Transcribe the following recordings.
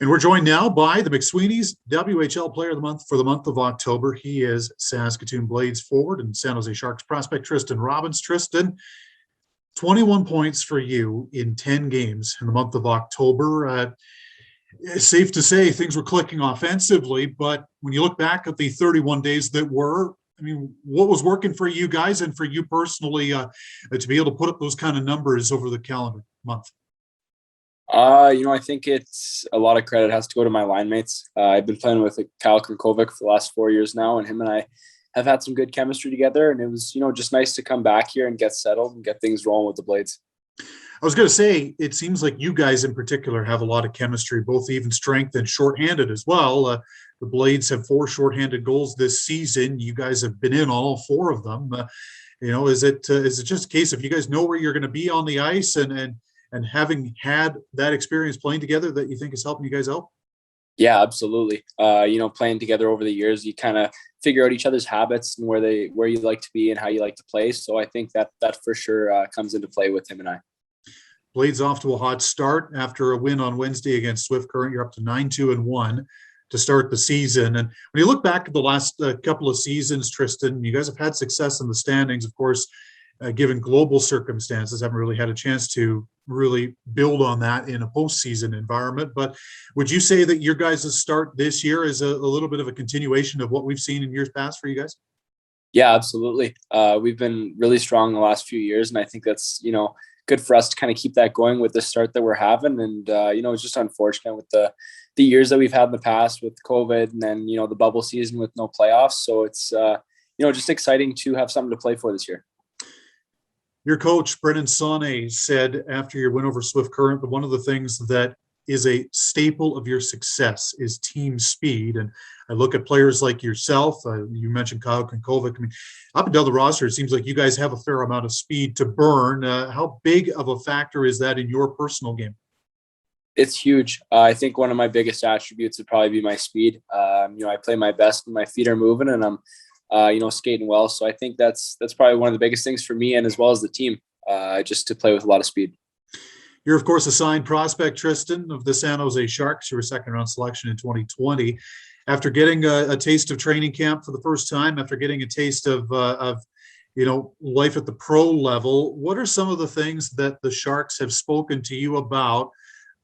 And we're joined now by the McSweeney's WHL Player of the Month for the month of October. He is Saskatoon Blades forward and San Jose Sharks prospect Tristen Robins. Tristen, 21 points for you in 10 games in the month of October. It's safe to say things were clicking offensively, but when you look back at the 31 days that were, I mean, what was working for you guys and for you personally to be able to put up those kind of numbers over the calendar month? I think it's a lot of credit has to go to my line mates. I've been playing with Kyle Krkovic for the last 4 years now, and him and I have had some good chemistry together. And it was, just nice to come back here and get settled and get things rolling with the Blades. I was going to say, it seems like you guys in particular have a lot of chemistry, both even strength and shorthanded as well. The Blades have 4 shorthanded goals this season. You guys have been in all 4 of them. Is it just a case of you guys know where you're going to be on the ice and having had that experience playing together that you think is helping you guys out? Yeah, absolutely. Playing together over the years, you kind of figure out each other's habits and where you like to be and how you like to play. So I think that for sure comes into play with him and I. Blades off to a hot start after a win on Wednesday against Swift Current. You're up to 9-2-1 to start the season. And when you look back at the last couple of seasons, Tristen, you guys have had success in the standings, of course, given global circumstances. Haven't really had a chance to really build on that in a postseason environment. But would you say that your guys' start this year is a little bit of a continuation of what we've seen in years past for you guys? Yeah, absolutely. We've been really strong the last few years, and I think that's, good for us to kind of keep that going with the start that we're having. And, it's just unfortunate with the years that we've had in the past with COVID and then, the bubble season with no playoffs. So it's, just exciting to have something to play for this year. Your coach, Brennan Saune, said after your win over Swift Current that one of the things that is a staple of your success is team speed. And I look at players like yourself. You mentioned Kyle Krkovic. I mean, up and down the roster, it seems like you guys have a fair amount of speed to burn. How big of a factor is that in your personal game? It's huge. I think one of my biggest attributes would probably be my speed. I play my best when my feet are moving and I'm skating well. So I think that's probably one of the biggest things for me and as well as the team, just to play with a lot of speed. You're, of course, a signed prospect, Tristen, of the San Jose Sharks. You were a second-round selection in 2020. After getting a taste of training camp for the first time, after getting a taste of life at the pro level, what are some of the things that the Sharks have spoken to you about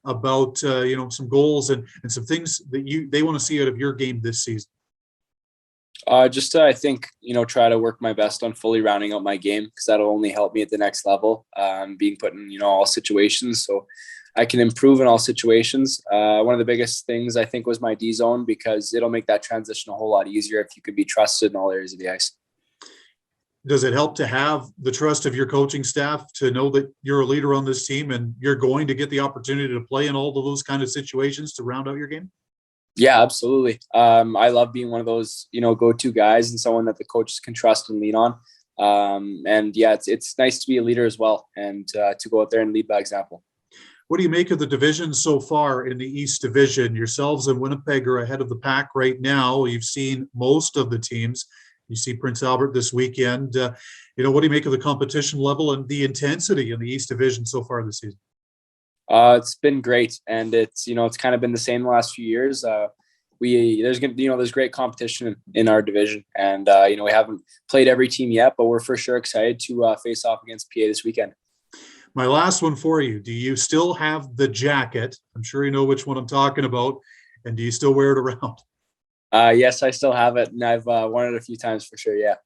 some goals and some things that they want to see out of your game this season? Just to, I think, try to work my best on fully rounding out my game because that'll only help me at the next level, being put in, all situations. So I can improve in all situations. One of the biggest things I think was my D zone because it'll make that transition a whole lot easier if you can be trusted in all areas of the ice. Does it help to have the trust of your coaching staff to know that you're a leader on this team and you're going to get the opportunity to play in all of those kind of situations to round out your game? Yeah, absolutely. I love being one of those, go-to guys and someone that the coaches can trust and lean on. And yeah, it's nice to be a leader as well and to go out there and lead by example. What do you make of the division so far in the East Division? Yourselves and Winnipeg are ahead of the pack right now. You've seen most of the teams. You see Prince Albert this weekend. What do you make of the competition level and the intensity in the East Division so far this season? It's been great, and it's kind of been the same the last few years. There's great competition in our division, and we haven't played every team yet, but we're for sure excited to face off against PA this weekend. My last one for you: do you still have the jacket? I'm sure you know which one I'm talking about, and do you still wear it around? Yes, I still have it, and I've worn it a few times for sure. Yeah.